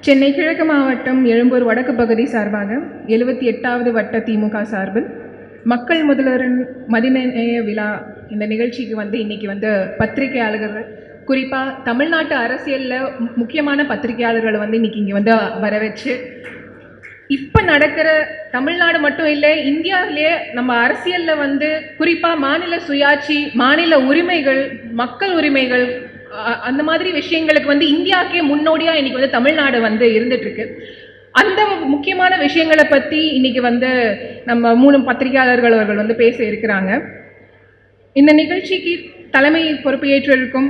சென்னை கிழக்கு மாவட்டம் எழும்பூர் வடக்கு பகுதி சார்பாக 78வது வட்ட திமுக சார்பில் மக்கள் முதல்வரின் மதிநேய விழா இந்த நிகழ்ச்சிக்கு இன்றைக்கி பத்திரிகையாளர்கள் குறிப்பாக தமிழ்நாட்டு அரசியலில் முக்கியமான பத்திரிகையாளர்களை இன்றைக்கி இங்கே வர வச்சு இப்போ நடக்கிற தமிழ்நாடு மட்டும் இல்லை இந்தியாவிலே நம்ம அரசியலில் குறிப்பாக மாநில சுயாட்சி மாநில உரிமைகள் மக்கள் உரிமைகள் அந்த மாதிரி விஷயங்களுக்கு இந்தியாவுக்கே முன்னோடியாக இன்றைக்கி தமிழ்நாடு இருந்துகிட்ருக்கு. அந்த முக்கியமான விஷயங்களை பற்றி இன்றைக்கி நம்ம 3 பத்திரிகையாளர்கள் அவர்கள் பேச இருக்கிறாங்க. இந்த நிகழ்ச்சிக்கு தலைமை பொறுப்பேற்றிருக்கும்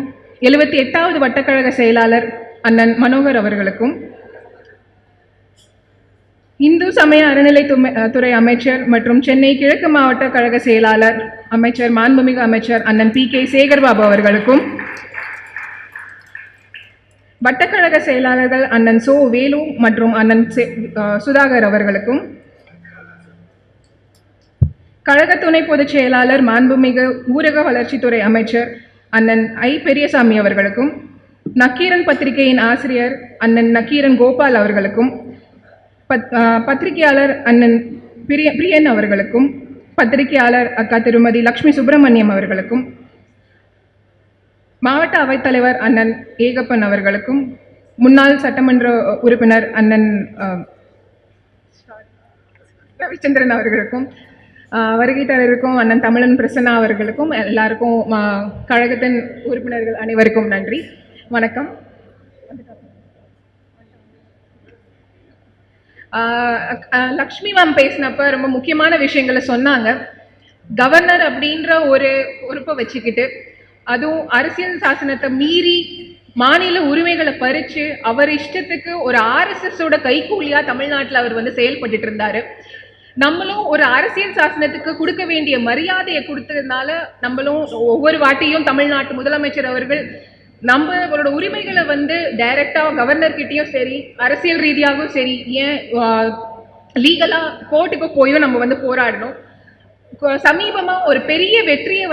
78வது வட்டக்கழக செயலாளர் அண்ணன் மனோகர் அவர்களுக்கும், இந்து சமய அறநிலைத்துறை அமைச்சர் மற்றும் சென்னை கிழக்கு மாவட்ட கழக செயலாளர் அமைச்சர் மாண்புமிகு அமைச்சர் அண்ணன் PK சேகர்பாபு அவர்களுக்கும், வட்டக்கழக செயலாளர்கள் அண்ணன் சோ வேலு மற்றும் அண்ணன் சுதாகர் அவர்களுக்கும், கழக துணை பொதுச் செயலாளர் மாண்புமிகு ஊரக வளர்ச்சித்துறை அமைச்சர் அண்ணன் பெரியசாமி அவர்களுக்கும், நக்கீரன் பத்திரிகையின் ஆசிரியர் அண்ணன் நக்கீரன் கோபால் அவர்களுக்கும், பத்திரிகையாளர் அண்ணன் பிரியன் அவர்களுக்கும், பத்திரிகையாளர் அக்கா திருமதி லக்ஷ்மி சுப்பிரமணியம் அவர்களுக்கும், மாவட்ட அவைத்தலைவர் அண்ணன் ஏகப்பன் அவர்களுக்கும், முன்னாள் சட்டமன்ற உறுப்பினர் அண்ணன் ரவிச்சந்திரன் அவர்களுக்கும், வருகை தரவிருக்கும் அண்ணன் தமிழன் பிரசன்னா அவர்களுக்கும், எல்லாருக்கும் கழகத்தின் உறுப்பினர்கள் அனைவருக்கும் நன்றி, வணக்கம். லக்ஷ்மி மேம் பேசினப்ப ரொம்ப முக்கியமான விஷயங்களை சொன்னாங்க. கவர்னர் அப்படின்ற ஒரு பொறுப்பை வச்சுக்கிட்டு அதுவும் அரசியல் சாசனத்தை மீறி மாநில உரிமைகளை பறித்து அவர் இஷ்டத்துக்கு ஒரு RSSோட கைக்கூலியா தமிழ்நாட்டில் அவர் செயல்பட்டு இருந்தாரு. நம்மளும் ஒரு அரசியல் சாசனத்துக்கு கொடுக்க வேண்டிய மரியாதையை கொடுத்ததுனால நம்மளும் ஒவ்வொரு வாட்டியும் தமிழ்நாட்டு முதலமைச்சர் அவர்கள் நம்மளோட உரிமைகளை டைரக்டாக கவர்னர்கிட்டையும் சரி அரசியல் ரீதியாகவும் சரி ஏன் லீகலாக கோர்ட்டுக்கு போயும் நம்ம போராடணும். சமீபமாக ஒரு பெரிய வெற்றியை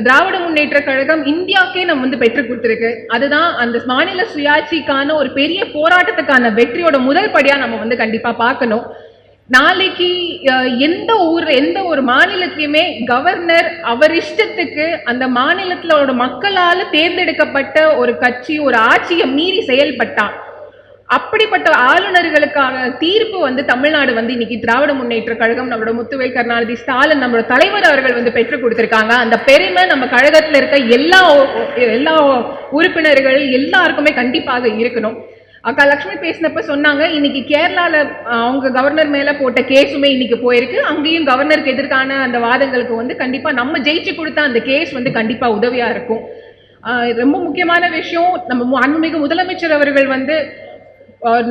திராவிட முன்னேற்ற கழகம் இந்தியாவுக்கே நம்ம பெற்றுக் கொடுத்துருக்கு. அதுதான் அந்த மாநில சுயாட்சிக்கான ஒரு பெரிய போராட்டத்துக்கான வெற்றியோட முதல் படியாக நம்ம கண்டிப்பாக பார்க்கணும். நாளைக்கு எந்த ஒரு மாநிலத்திலுமே கவர்னர் அவர் இஷ்டத்துக்கு அந்த மாநிலத்திலோட மக்களால் தேர்ந்தெடுக்கப்பட்ட ஒரு கட்சி ஒரு ஆட்சியை மீறி செயல்பட்டான். அப்படிப்பட்ட ஆளுநர்களுக்கான தீர்ப்பு தமிழ்நாடு இன்னைக்கு திராவிட முன்னேற்ற கழகம் நம்மளோட முத்துவேல் கருணாநிதி ஸ்டாலின் நம்மளோட தலைவர் அவர்கள் பெற்றுக் கொடுத்திருக்காங்க. அந்த பெருமை நம்ம கழகத்தில் இருக்க எல்லா உறுப்பினர்கள் எல்லாருக்குமே கண்டிப்பாக இருக்கணும். அக்கா லக்ஷ்மி பேசினப்ப சொன்னாங்க, இன்னைக்கு கேரளாவில் அவங்க கவர்னர் மேலே போட்ட கேஸுமே இன்னைக்கு போயிருக்கு. அங்கேயும் கவர்னருக்கு எதிர்க்கான அந்த வாதங்களுக்கு கண்டிப்பாக நம்ம ஜெயிச்சு கொடுத்த அந்த கேஸ் கண்டிப்பாக உதவியாக இருக்கும். ரொம்ப முக்கியமான விஷயம், நம்ம அன்புமிகு முதலமைச்சர் அவர்கள்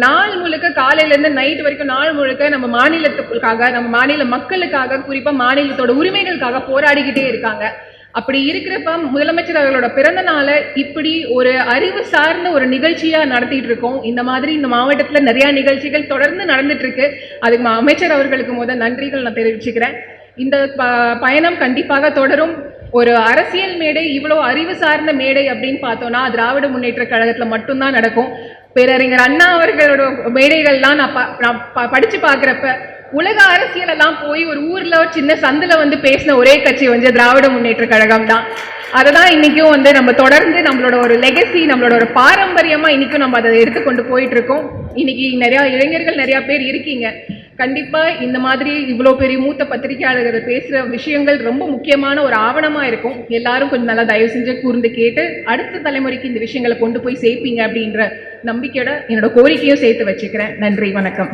நாள் முழுக்க காலையிலேருந்து நைட் வரைக்கும் நாள் முழுக்க நம்ம மாநிலத்துக்காக நம்ம மாநில மக்களுக்காக குறிப்பாக மாநிலத்தோட உரிமைகளுக்காக போராடிக்கிட்டே இருக்காங்க. அப்படி இருக்கிறப்ப முதலமைச்சர் அவர்களோட பிறந்த நாளை இப்படி ஒரு அறிவு சார்ந்த ஒரு நிகழ்ச்சியாக நடத்திட்டு இருக்கோம். இந்த மாதிரி இந்த மாவட்டத்தில் நிறையா நிகழ்ச்சிகள் தொடர்ந்து நடந்துட்டு இருக்கு. அதுக்கு அமைச்சர் அவர்களுக்கு நன்றிகள் நான் தெரிவிச்சுக்கிறேன். இந்த பயணம் கண்டிப்பாக தொடரும். ஒரு அரசியல் மேடை இவ்வளோ அறிவு சார்ந்த மேடை அப்படின்னு பார்த்தோன்னா திராவிட முன்னேற்ற கழகத்தில் மட்டும்தான் நடக்கும். பேரறிஞர் அண்ணா அவர்களோட மேடைகள்லாம் நான் படித்து பார்க்குறப்ப உலக அரசியலெல்லாம் போய் ஒரு ஊரில் ஒரு சின்ன சந்தில் பேசின ஒரே கட்சி திராவிட முன்னேற்ற கழகம் தான். அதை தான் இன்றைக்கும் நம்ம தொடர்ந்து நம்மளோட ஒரு லெகசி நம்மளோட ஒரு பாரம்பரியமாக இன்றைக்கும் நம்ம அதை எடுத்துக்கொண்டு போயிட்டு இருக்கோம். இன்னைக்கு நிறையா இளைஞர்கள் நிறையா பேர் இருக்கீங்க. கண்டிப்பாக இந்த மாதிரி இவ்வளோ பெரிய மூத்த பத்திரிகையாளர்கள் பேசுகிற விஷயங்கள் ரொம்ப முக்கியமான ஒரு ஆவணமாக இருக்கும். எல்லாரும் கொஞ்சம் நல்லா தயவு செஞ்சு கூர்ந்து கேட்டு அடுத்த தலைமுறைக்கு இந்த விஷயங்களை கொண்டு போய் சேர்ப்பீங்க அப்படின்ற நம்பிக்கையோட என்னோட கோரிக்கையும் சேர்த்து வச்சுக்கிறேன். நன்றி, வணக்கம்.